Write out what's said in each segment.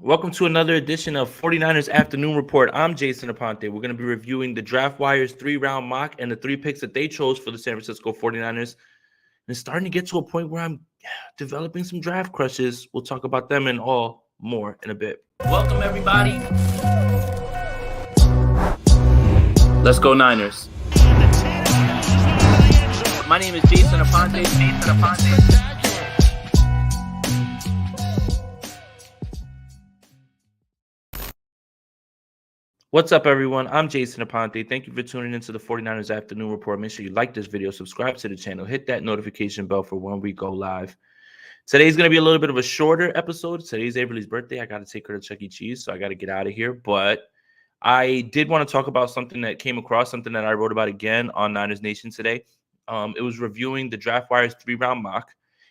Welcome to another edition of 49ers Afternoon Report. I'm Jason Aponte. We're going to be reviewing the Draft Wire's 3-round mock and the 3 picks that they chose for the San Francisco 49ers. And it's starting to get to a point where I'm developing some draft crushes. We'll talk about them and all more in a bit. Welcome, everybody. Let's go, Niners. My name is Jason Aponte. What's up, everyone? I'm Jason Aponte. Thank you for tuning into the 49ers Afternoon Report. Make sure you like this video, subscribe to the channel, hit that notification bell for when we go live. Today's going to be a little bit of a shorter episode. Today's Avery's birthday. I got to take her to Chuck E. Cheese, so I got to get out of here. But I did want to talk about something that came across, something that I wrote about again on Niners Nation today. It was reviewing the Draft Wire's 3-round mock,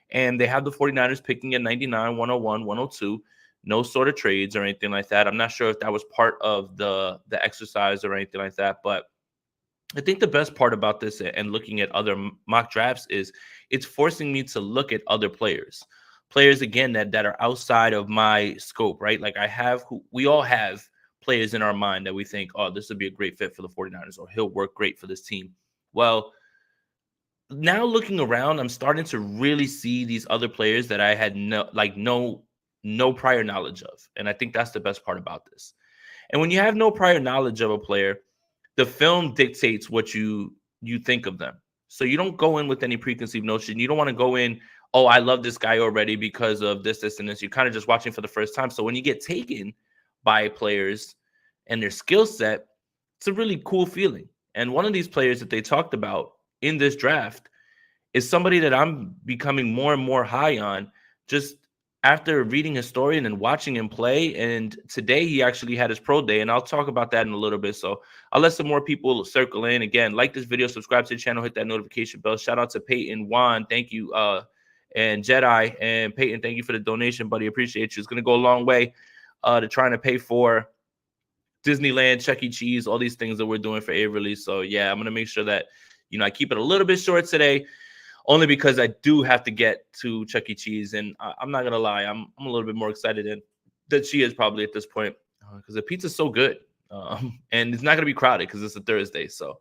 and they have the 49ers picking at 99, 101, 102. No sort of trades or anything like that. I'm not sure if that was part of the exercise or anything like that, but I think the best part about this and looking at other mock drafts is it's forcing me to look at other players again that are outside of my scope, right? Like we all have players in our mind that we think, oh, this would be a great fit for the 49ers, or he'll work great for this team. Well, now looking around, I'm starting to really see these other players that I had no prior knowledge of. And I think that's the best part about this. And when you have no prior knowledge of a player, the film dictates what you think of them. So you don't go in with any preconceived notion. You don't want to go in, oh, I love this guy already because of this, and this. You're kind of just watching for the first time. So when you get taken by players and their skill set, it's a really cool feeling. And one of these players that they talked about in this draft is somebody that I'm becoming more and more high on just after reading his story and then watching him play. And today he actually had his pro day, and I'll talk about that in a little bit. So I'll let some more people circle in. Again, like this video, subscribe to the channel, hit that notification bell. Shout out to Peyton, Juan, thank you, and Jedi. And Peyton, thank you for the donation, buddy. Appreciate you. It's going to go a long way to trying to pay for Disneyland, Chuck E. Cheese, all these things that we're doing for Averly. So yeah, I'm going to make sure that, I keep it a little bit short today, only because I do have to get to Chuck E. Cheese. And I'm not going to lie, I'm a little bit more excited than she is probably at this point, because the pizza's so good. And it's not going to be crowded because it's a Thursday. So,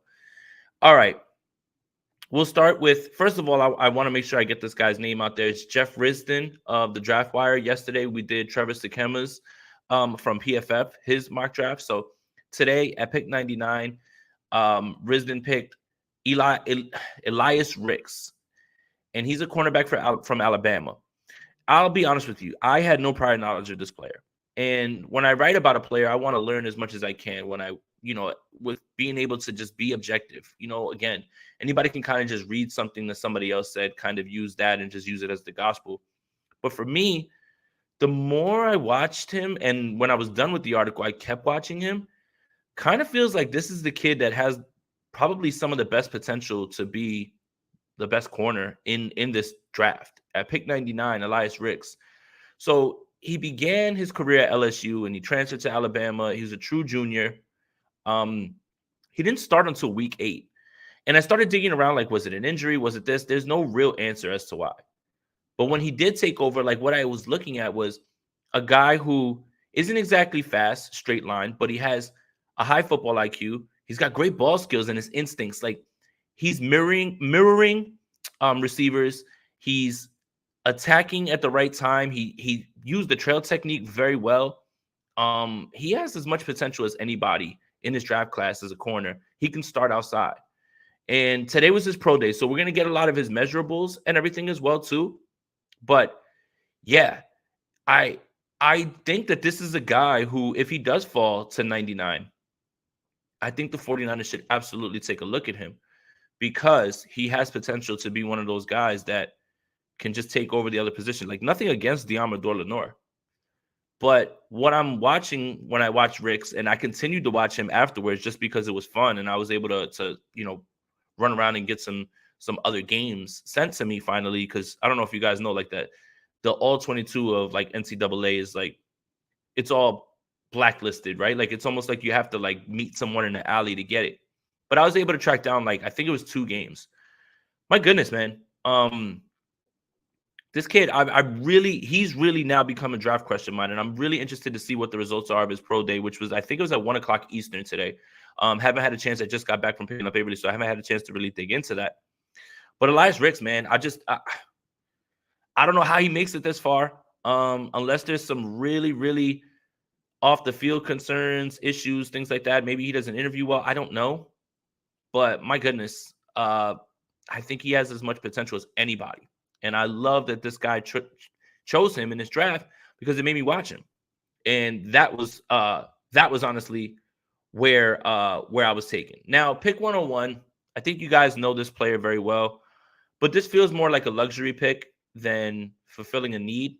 all right. We'll start with, first of all, I want to make sure I get this guy's name out there. It's Jeff Risdon of the Draft Wire. Yesterday, we did Trevor Sikema's from PFF, his mock draft. So today at pick 99, Risdon picked Elias Ricks. And he's a cornerback from Alabama. I'll be honest with you. I had no prior knowledge of this player. And when I write about a player, I want to learn as much as I can when with being able to just be objective. Again, anybody can kind of just read something that somebody else said, kind of use that and just use it as the gospel. But for me, the more I watched him, and when I was done with the article, I kept watching him, kind of feels like this is the kid that has probably some of the best potential to be the best corner in this draft. At pick 99, Elias Ricks. So he began his career at LSU and he transferred to Alabama. He was a true junior. He didn't start until week 8. And I started digging around, like, was it an injury? Was it this? There's no real answer as to why. But when he did take over, like, what I was looking at was a guy who isn't exactly fast, straight line, but he has a high football IQ. He's got great ball skills and his instincts. Like, he's mirroring receivers. He's attacking at the right time. He used the trail technique very well. He has as much potential as anybody in his draft class as a corner. He can start outside. And today was his pro day, so we're going to get a lot of his measurables and everything as well too. But yeah, I think that this is a guy who, if he does fall to 99, I think the 49ers should absolutely take a look at him, because he has potential to be one of those guys that can just take over the other position. Like, nothing against Diamador Lenore. But what I'm watching when I watch Ricks, and I continued to watch him afterwards just because it was fun, and I was able to run around and get some other games sent to me finally, because I don't know if you guys know, like, that the all 22 of like NCAA is like, it's all blacklisted, right? Like, it's almost like you have to like meet someone in the alley to get it. But I was able to track down, like, I think it was 2 games. My goodness, man. This kid, he's really now become a draft question mine, and I'm really interested to see what the results are of his pro day, which was, I think it was at 1 o'clock Eastern today. Haven't had a chance. I just got back from picking up Avery, so I haven't had a chance to really dig into that. But Elias Ricks, man, I don't know how he makes it this far, unless there's some really, really off the field concerns, issues, things like that. Maybe he doesn't interview well. I don't know, but my goodness, I think he has as much potential as anybody. And I love that this guy chose him in this draft because it made me watch him. And that was honestly where I was taken. Now, pick 101. I think you guys know this player very well, but this feels more like a luxury pick than fulfilling a need.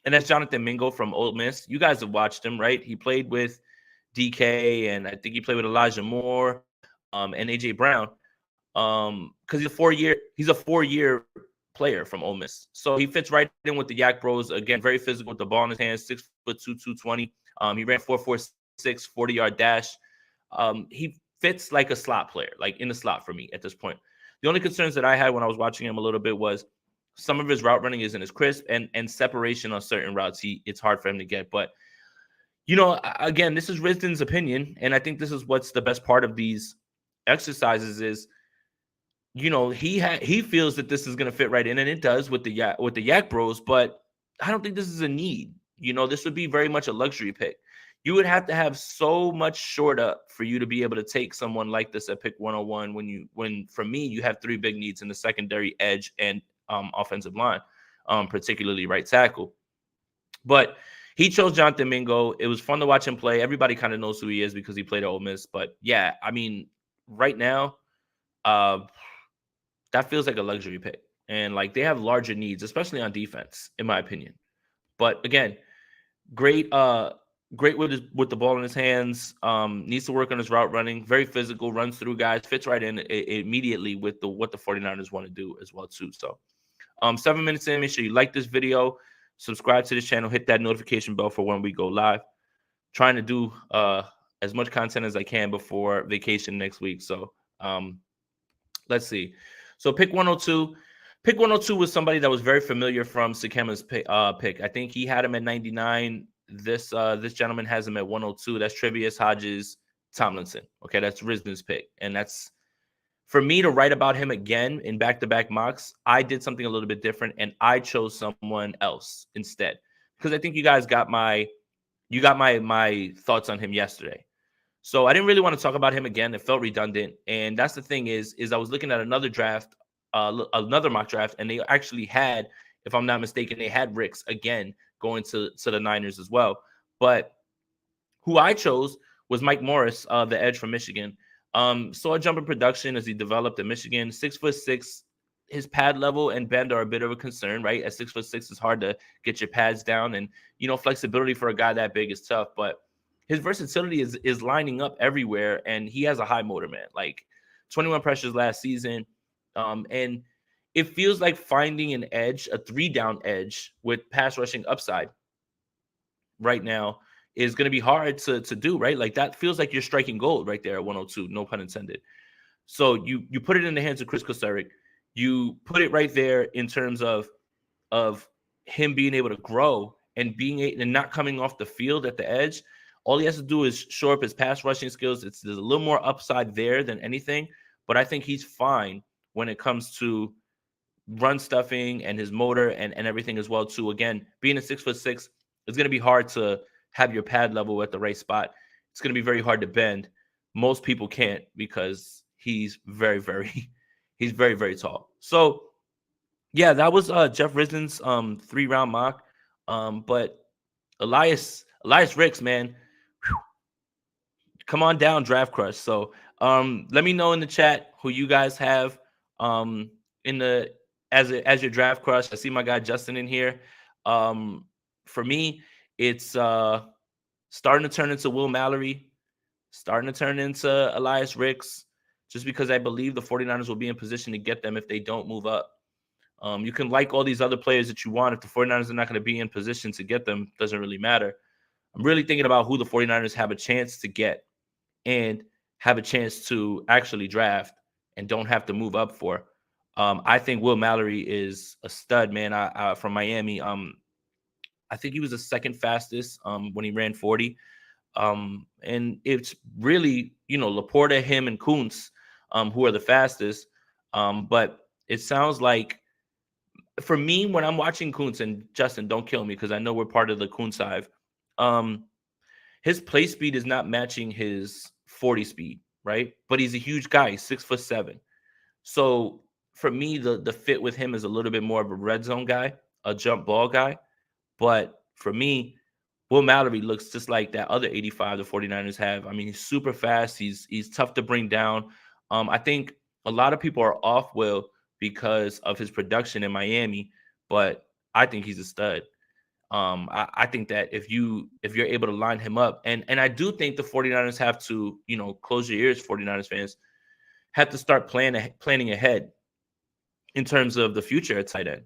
And that's Jonathan Mingo from Ole Miss. You guys have watched him, right? He played with DK, and I think he played with Elijah Moore, and AJ Brown. Because he's a 4-year player from Ole Miss. So he fits right in with the Yak Bros. Again, very physical with the ball in his hands, 6'2", 220. He ran 4.46, 40-yard dash. He fits like a slot player, like in the slot for me at this point. The only concerns that I had when I was watching him a little bit was some of his route running isn't as crisp, and separation on certain routes, it's hard for him to get. But, again, this is Risden's opinion, and I think this is what's the best part of these exercises is, he feels that this is going to fit right in, and it does with the Yak Bros, but I don't think this is a need. This would be very much a luxury pick. You would have to have so much short up for you to be able to take someone like this at pick 101 when for me, you have 3 big needs in the secondary, edge, and offensive line, particularly right tackle. But he chose Jonathan Mingo. It was fun to watch him play. Everybody kind of knows who he is because he played at Ole Miss. But yeah, I mean, right now, that feels like a luxury pick. And like they have larger needs, especially on defense, in my opinion. But again, great with the ball in his hands. Needs to work on his route running. Very physical, runs through guys, fits right in immediately with what the 49ers want to do as well too. So 7 minutes in, make sure you like this video, subscribe to this channel, hit that notification bell for when we go live. Trying to do as much content as I can before vacation next week. So let's see. So pick 102. Pick 102 was somebody that was very familiar from Sakema's pick. I think he had him at 99. This gentleman has him at 102. That's Tre'Vius Hodges Tomlinson. Okay, that's Risden's pick. And that's, for me to write about him again in back-to-back mocks, I did something a little bit different, and I chose someone else instead. Because I think you guys got my thoughts on him yesterday. So I didn't really want to talk about him again. It felt redundant. And that's the thing is I was looking at another draft, another mock draft, and they actually had, if I'm not mistaken, they had Ricks again going to the Niners as well. But who I chose was Mike Morris, the edge from Michigan. Saw a jump in production as he developed at Michigan. 6'6". His pad level and bend are a bit of a concern, right? At 6'6", it's hard to get your pads down, and flexibility for a guy that big is tough. But his versatility is lining up everywhere, and he has a high motor, man. Like 21 pressures last season, and it feels like finding an edge, a 3-down edge with pass rushing upside right now is going to be hard to do, right? Like that feels like you're striking gold right there at 102, no pun intended. So you put it in the hands of Chris Kosaric. You put it right there in terms of him being able to grow and not coming off the field at the edge. All he has to do is shore up his pass rushing skills. There's a little more upside there than anything, but I think he's fine when it comes to run stuffing and his motor and everything as well too. Again, being a 6'6", it's going to be hard to have your pad level at the right spot. It's going to be very hard to bend. Most people can't because he's very, very, he's very, very tall. So yeah, that was Jeff Risden's 3-round mock. But Elias Ricks, man, whew, come on down, Draft Crush. So let me know in the chat who you guys have as your Draft Crush. I see my guy Justin in here. For me, it's starting to turn into Will Mallory, starting to turn into Elias Ricks, just because I believe the 49ers will be in position to get them if they don't move up. You can like all these other players that you want. If the 49ers are not going to be in position to get them, doesn't really matter. I'm really thinking about who the 49ers have a chance to get and have a chance to actually draft and don't have to move up for. I think Will Mallory is a stud, man. From Miami. I think he was the second fastest when he ran 40. And it's really, Laporta, him, and Kuntz, who are the fastest. But it sounds like, for me, when I'm watching Kuntz, and Justin, don't kill me because I know we're part of the Kuntz hive. His play speed is not matching his 40 speed, right? But he's a huge guy, he's 6'7". So for me, the fit with him is a little bit more of a red zone guy, a jump ball guy. But for me, Will Mallory looks just like that other 85 the 49ers have. I mean, he's super fast. He's tough to bring down. I think a lot of people are off Will because of his production in Miami, but I think he's a stud. I think that if you're able to line him up, and I do think the 49ers have to, close your ears, 49ers fans, have to start planning ahead in terms of the future at tight end.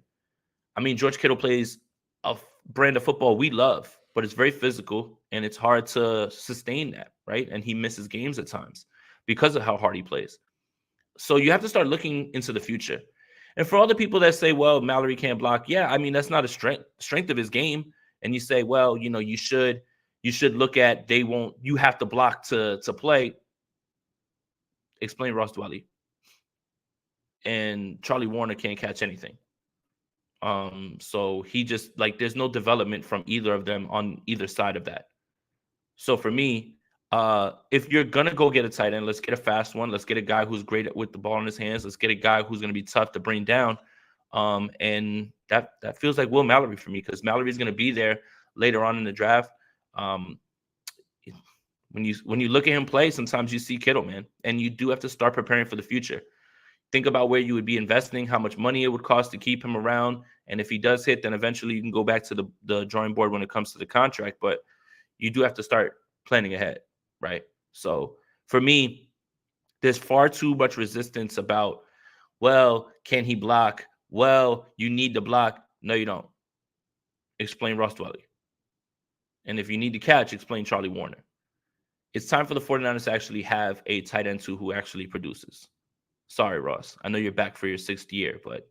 I mean, George Kittle plays a brand of football we love, but it's very physical and it's hard to sustain that, right? And he misses games at times because of how hard he plays. So you have to start looking into the future. And for all the people that say, well, Mallory can't block, yeah, I mean, that's not a strength of his game. And you say, well, you should look at, you have to block to play. Explain Ross Dwelly. And Charlie Warner can't catch anything. So he just, there's no development from either of them on either side of that. So for me, if you're gonna go get a tight end, let's get a fast one. Let's get a guy who's great with the ball in his hands. Let's get a guy who's gonna be tough to bring down. And that feels like Will Mallory for me, because Mallory's gonna be there later on in the draft. When you look at him play, sometimes you see Kittle, man, and you do have to start preparing for the future. Think about where you would be investing, how much money it would cost to keep him around. And if he does hit, then eventually you can go back to the drawing board when it comes to the contract. But you do have to start planning ahead, right? So for me, there's far too much resistance about, well, can he block? Well, you need to block. No, you don't. Explain Ross Dwelly. And if you need to catch, explain Charlie Warner. It's time for the 49ers to actually have a tight end who actually produces. Sorry, Ross. I know you're back for your 6th year, but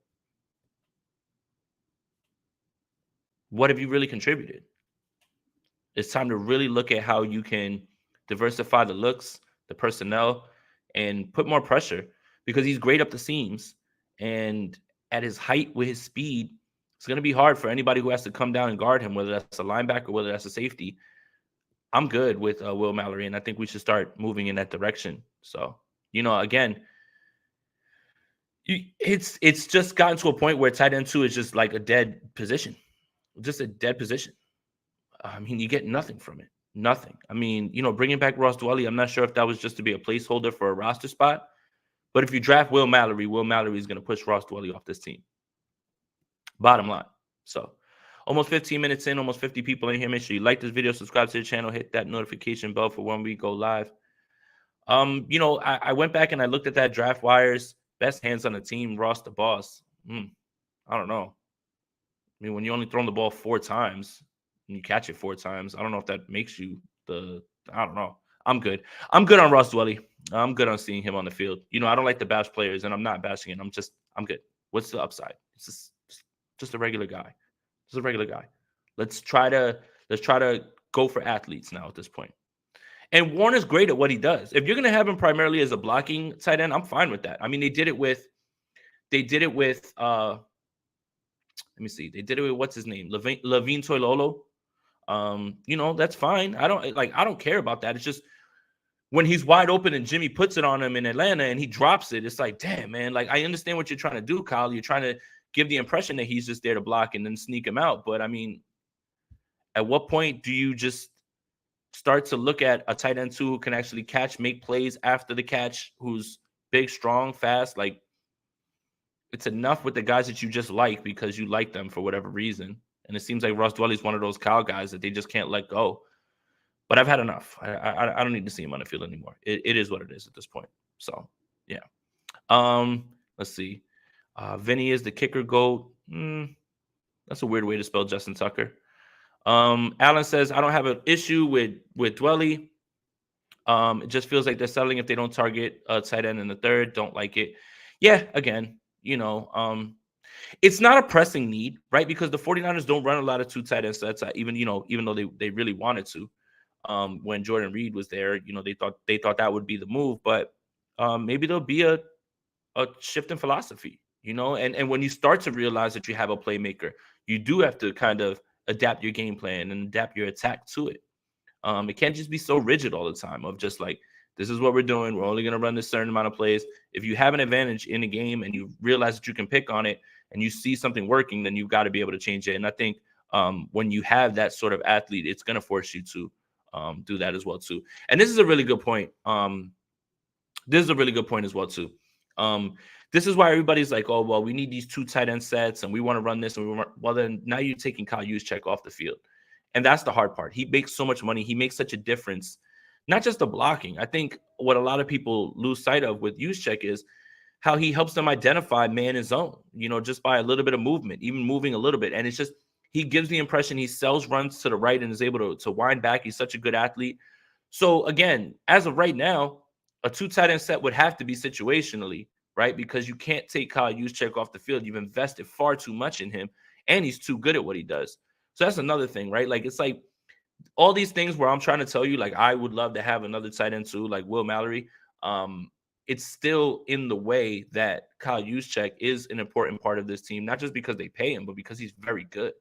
what have you really contributed? It's time to really look at how you can diversify the looks, the personnel, and put more pressure, because he's great up the seams. And at his height with his speed, it's going to be hard for anybody who has to come down and guard him, whether that's a linebacker, whether that's a safety. I'm good with Will Mallory, and I think we should start moving in that direction. So, again, it's just gotten to a point where tight end 2 is just like a dead position, just a dead position. I mean, you get nothing from it, nothing. I mean, bringing back Ross Dwelly, I'm not sure if that was just to be a placeholder for a roster spot, but if you draft Will Mallory is going to push Ross Dwelly off this team. Bottom line. So, almost 15 minutes in, almost 50 people in here. Make sure you like this video, subscribe to the channel, hit that notification bell for when we go live. I went back and I looked at that draft wires. Best hands on the team, Ross the boss. I don't know. I mean, when you only throw the ball 4 times and you catch it 4 times, I don't know if that makes you I don't know. I'm good. I'm good on Ross Dwelly. I'm good on seeing him on the field. I don't like to bash players, and I'm not bashing it. I'm good. What's the upside? It's just a regular guy. Just a regular guy. Let's try to go for athletes now at this point. And Warner's great at what he does. If you're going to have him primarily as a blocking tight end, I'm fine with that. I mean, they did it with let me see. They did it with, what's his name? Levine Toilolo. That's fine. I don't care about that. It's just when he's wide open and Jimmy puts it on him in Atlanta and he drops it, it's like, damn, man. Like, I understand what you're trying to do, Kyle. You're trying to give the impression that he's just there to block and then sneak him out. But I mean, at what point do you just start to look at a tight end 2 who can actually catch, make plays after the catch, who's big, strong, fast? Like, it's enough with the guys that you just like because you like them for whatever reason. And it seems like Ross Dwelly's one of those Kyle guys that they just can't let go. But I've had enough. I don't need to see him on the field anymore. It is what it is at this point. So, yeah. Let's see. Vinny is the kicker GOAT. That's a weird way to spell Justin Tucker. Alan says, I don't have an issue with Dwelly. It just feels like they're settling if they don't target a tight end in the 3rd. Don't like it. Yeah, again, you know, it's not a pressing need, right? Because the 49ers don't run a lot of two tight end sets, even though they really wanted to. When Jordan Reed was there, they thought that would be the move, but maybe there'll be a shift in philosophy, and when you start to realize that you have a playmaker, you do have to kind of adapt your game plan and adapt your attack to it. It can't just be so rigid all the time of just like, this is what we're doing. We're only going to run this certain amount of plays. If you have an advantage in the game and you realize that you can pick on it and you see something working, then you've got to be able to change it. And I think when you have that sort of athlete, it's going to force you to do that as well too. And this is a really good point. This is a really good point as well too. This is why everybody's like, oh, well, we need these two tight end sets and we want to run this. Well, then now you're taking Kyle Juszczyk off the field. And that's the hard part. He makes so much money. He makes such a difference, not just the blocking. I think what a lot of people lose sight of with Juszczyk is how he helps them identify man and zone, just by a little bit of movement, even moving a little bit. And it's just, he gives the impression he sells runs to the right and is able to wind back. He's such a good athlete. So again, as of right now, a two tight end set would have to be situationally, right? Because you can't take Kyle Juszczyk off the field. You've invested far too much in him, and he's too good at what he does. So that's another thing, right? Like, it's like all these things where I'm trying to tell you, like, I would love to have another tight end too, like Will Mallory. It's still in the way that Kyle Juszczyk is an important part of this team, not just because they pay him, but because he's very good.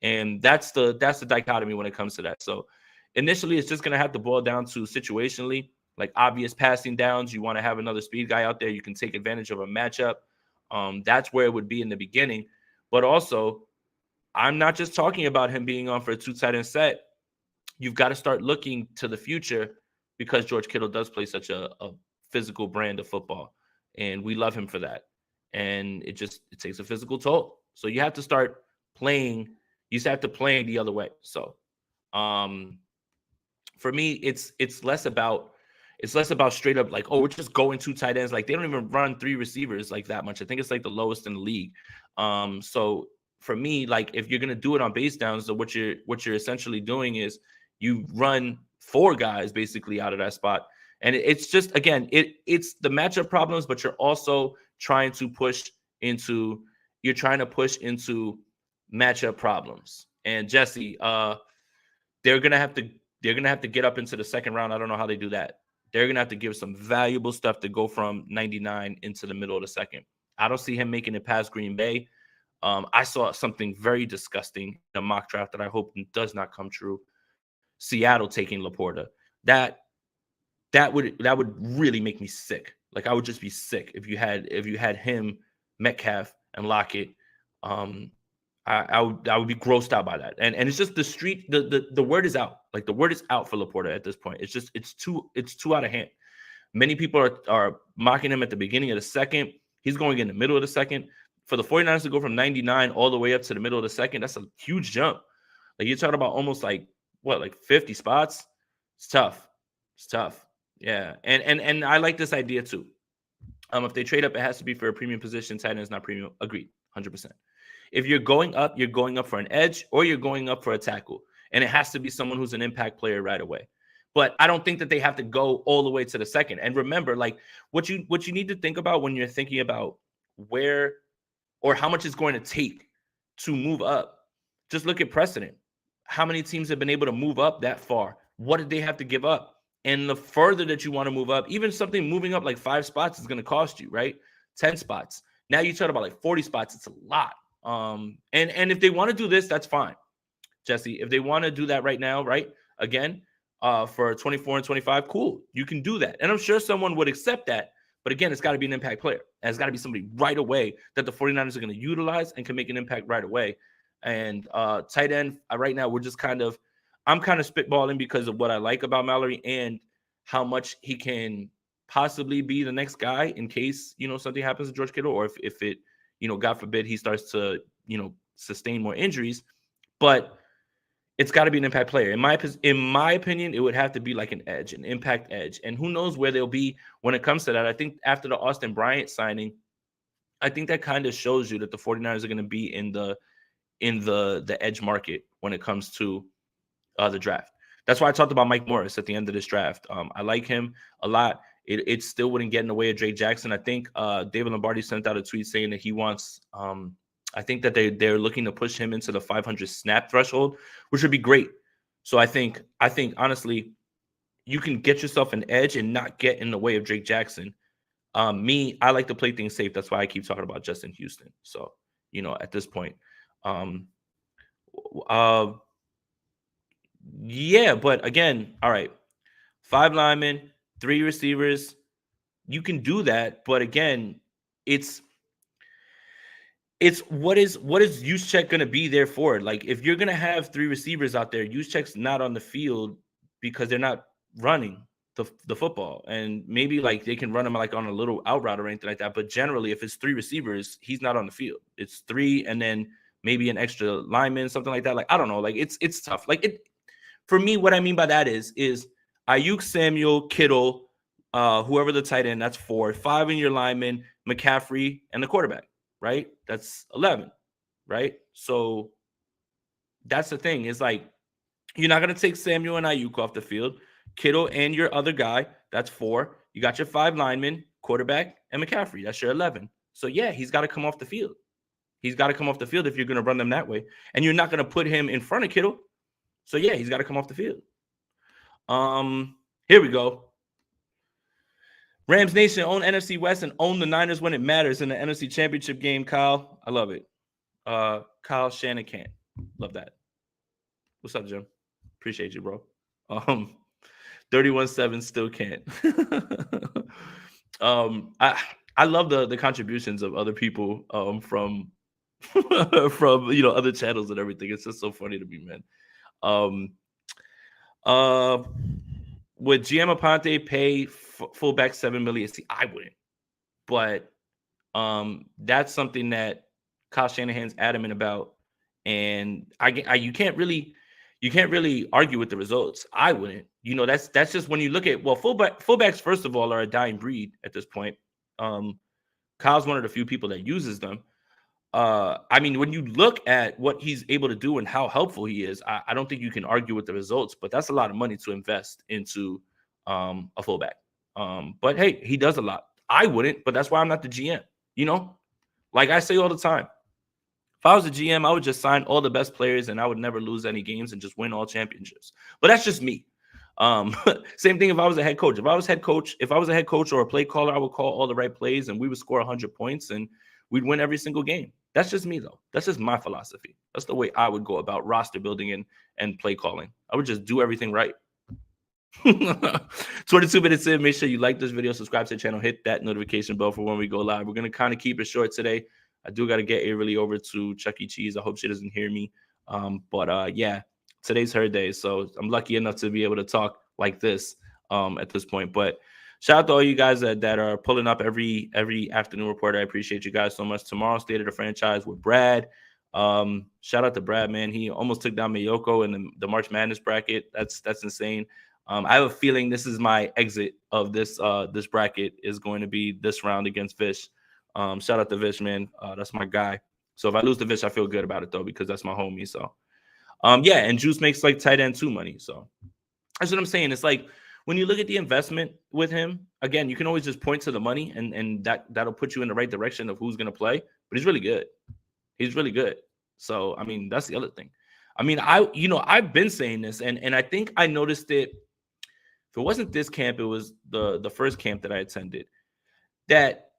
And that's the dichotomy when it comes to that. So initially, it's just going to have to boil down to situationally, like obvious passing downs. You want to have another speed guy out there. You can take advantage of a matchup. That's where it would be in the beginning. But also, I'm not just talking about him being on for a two tight end set. You've got to start looking to the future, because George Kittle does play such a physical brand of football, and we love him for that. And it takes a physical toll. So you have to start playing. You have to play the other way. So for me, it's less about straight up like, oh, we're just going two tight ends. Like, they don't even run three receivers like that much. I think it's like the lowest in the league. So for me, like, if you're gonna do it on base downs, so what you're essentially doing is you run four guys basically out of that spot. And it's just, again, it's the matchup problems, but you're also trying to push into matchup problems. And Jesse, they're gonna have to get up into the second round. I don't know how they do that. They're gonna have to give some valuable stuff to go from 99 into the middle of the second. I don't see him making it past Green Bay. I saw something very disgusting in a mock draft that I hope does not come true. Seattle taking Laporta. That would really make me sick. Like, I would just be sick if you had him, Metcalf, and Lockett. I would be grossed out by that. And it's just the street. The word is out. Like, the word is out for Laporta at this point. It's too out of hand. Many people are mocking him at the beginning of the second. He's going in the middle of the second. For the 49ers to go from 99 all the way up to the middle of the second, that's a huge jump. Like, you're talking about almost like 50 spots. It's tough. Yeah. And I like this idea too. If they trade up, it has to be for a premium position. Tight end is not premium. Agreed. 100%. If you're going up for an edge, or you're going up for a tackle. And it has to be someone who's an impact player right away. But I don't think that they have to go all the way to the second. And remember, like, what you need to think about when you're thinking about where or how much it's going to take to move up. Just look at precedent. How many teams have been able to move up that far? What did they have to give up? And the further that you want to move up, even something moving up like 5 spots is going to cost you, right? 10 spots. Now you talk about like 40 spots. It's a lot. And if they want to do this, that's fine, Jesse. If they want to do that right now, right? Again, for 24 and 25, cool. You can do that. And I'm sure someone would accept that. But again, it's got to be an impact player. And it's got to be somebody right away that the 49ers are going to utilize and can make an impact right away. And tight end, right now, I'm kind of spitballing because of what I like about Mallory and how much he can possibly be the next guy in case, something happens to George Kittle, or if it, God forbid, he starts to, sustain more injuries. But it's got to be an impact player. In my opinion, it would have to be like an impact edge. And who knows where they'll be when it comes to that. I think after the Austin Bryant signing, I think that kind of shows you that the 49ers are going to be in the edge market when it comes to the draft. That's why I talked about Mike Morris at the end of this draft. I like him a lot. it still wouldn't get in the way of Drake Jackson. I think David Lombardi sent out a tweet saying that he wants. I think that they're looking to push him into the 500 snap threshold, which would be great. So I think honestly, you can get yourself an edge and not get in the way of Drake Jackson. I like to play things safe. That's why I keep talking about Justin Houston. So, at this point, yeah, but again, all right, 5 linemen, 3 receivers, you can do that. But again, it's what is Juszczyk going to be there for? Like, if you're going to have 3 receivers out there, Juszczyk's not on the field because they're not running the football, and maybe like they can run him like on a little out route or anything like that. But generally, if it's 3 receivers, he's not on the field. It's 3 and then maybe an extra lineman, something like that. Like, I don't know. Like, it's tough. Like, it for me, what I mean by that is Ayuk, Samuel, Kittle, whoever the tight end, that's 4. 5 in your lineman, McCaffrey, and the quarterback, right? That's 11, right? So that's the thing. Is like, you're not going to take Samuel and Ayuk off the field. Kittle and your other guy, that's 4. You got your 5 linemen, quarterback, and McCaffrey. That's your 11. So, yeah, he's got to come off the field. He's got to come off the field if you're going to run them that way. And you're not going to put him in front of Kittle. So, yeah, he's got to come off the field. Here we go. Rams Nation, own NFC West and own the Niners when it matters in the NFC Championship game, Kyle. I love it. Kyle Shannon can't. Love that. What's up, Jim? Appreciate you, bro. 31-7 still can't. I love the contributions of other people from from other channels and everything. It's just so funny to me, man. Would GM Aponte pay fullback $7 million? See, I wouldn't, but that's something that Kyle Shanahan's adamant about, and you can't really argue with the results. I wouldn't. That's just when you look at fullbacks. First of all, are a dying breed at this point. Kyle's one of the few people that uses them. I mean, when you look at what he's able to do and how helpful he is, I don't think you can argue with the results, but that's a lot of money to invest into a fullback. But hey, he does a lot. I wouldn't, but that's why I'm not the GM. Like I say all the time, if I was a GM, I would just sign all the best players and I would never lose any games and just win all championships. But that's just me. Same thing if I was a head coach. If I was a head coach or a play caller, I would call all the right plays and we would score 100 points and we'd win every single game. That's just me, though. That's just my philosophy. That's the way I would go about roster building and play calling. I would just do everything right. 22 minutes in. Make sure you like this video, subscribe to the channel, hit that notification bell for when we go live. We're going to kind of keep it short today. I do got to get Averly over to Chuck E. Cheese. I hope she doesn't hear me. Yeah, today's her day. So I'm lucky enough to be able to talk like this at this point. But shout out to all you guys that are pulling up every afternoon report. I appreciate you guys so much. Tomorrow, State of the Franchise with Brad. Shout out to Brad, man. He almost took down Mayoko in the March Madness bracket. That's insane. I have a feeling this is my exit of this bracket is going to be this round against Vish. Shout out to Vish, man. That's my guy. So if I lose to Vish, I feel good about it though because that's my homie. So yeah, and Juice makes like tight end 2 money. So that's what I'm saying. It's like when you look at the investment with him, again, you can always just point to the money and that'll put you in the right direction of who's going to play. But he's really good. He's really good. So, I mean, that's the other thing. I mean, I've been saying this and I think I noticed it. If it wasn't this camp, it was the first camp that I attended, that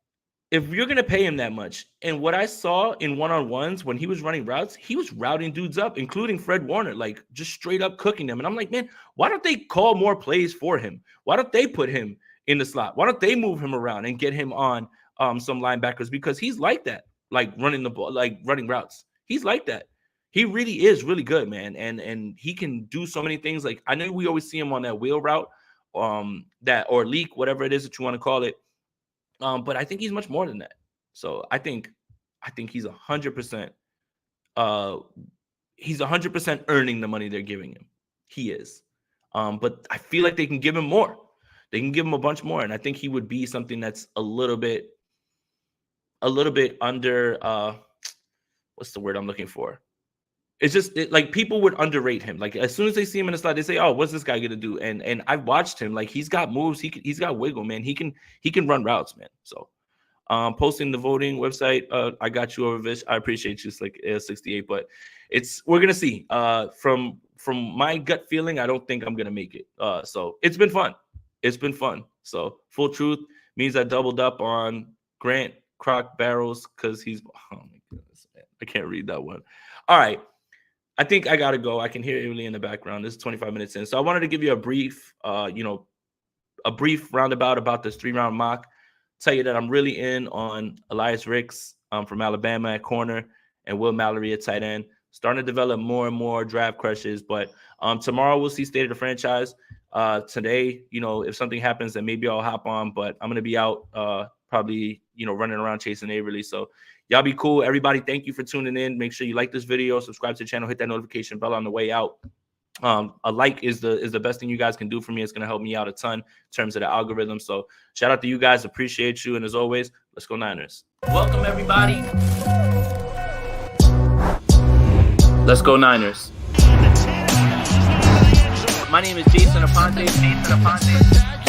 if you're going to pay him that much, and what I saw in one-on-ones when he was running routes, he was routing dudes up, including Fred Warner, like just straight up cooking them. And I'm like, man, why don't they call more plays for him? Why don't they put him in the slot? Why don't they move him around and get him on some linebackers? Because he's like that, like running the ball, like running routes. He's like that. He really is really good, man. And he can do so many things. Like I know we always see him on that wheel route, that or leak, whatever it is that you want to call it. But I think he's much more than that. So I think he's 100%. He's 100% earning the money they're giving him. He is. But I feel like they can give him more. They can give him a bunch more, and I think he would be something that's a little bit under. What's the word I'm looking for? It's just like people would underrate him. Like as soon as they see him in the slot, they say, "Oh, what's this guy gonna do?" And I've watched him. Like he's got moves. He's got wiggle, man. He can run routes, man. So posting the voting website. I got you over this. I appreciate you, like 68. But we're gonna see. From my gut feeling, I don't think I'm gonna make it. So it's been fun. It's been fun. So full truth means I doubled up on Grant Croc Barrels because he's. Oh my goodness, man. I can't read that one. All right. I think I gotta go. I can hear Emily in the background. This is 25 minutes in. So I wanted to give you a brief, a brief roundabout about this 3-round mock. Tell you that I'm really in on Elias Ricks from Alabama at corner and Will Mallory at tight end. Starting to develop more and more draft crushes. But tomorrow we'll see state of the franchise. Today, if something happens, then maybe I'll hop on. But I'm gonna be out probably, running around chasing Averly. So y'all be cool. Everybody, thank you for tuning in. Make sure you like this video, subscribe to the channel, hit that notification bell on the way out. A like is the best thing you guys can do for me. It's going to help me out a ton in terms of the algorithm. So shout out to you guys. Appreciate you. And as always, let's go Niners. Welcome, everybody. Let's go Niners. My name is Jason Aponte.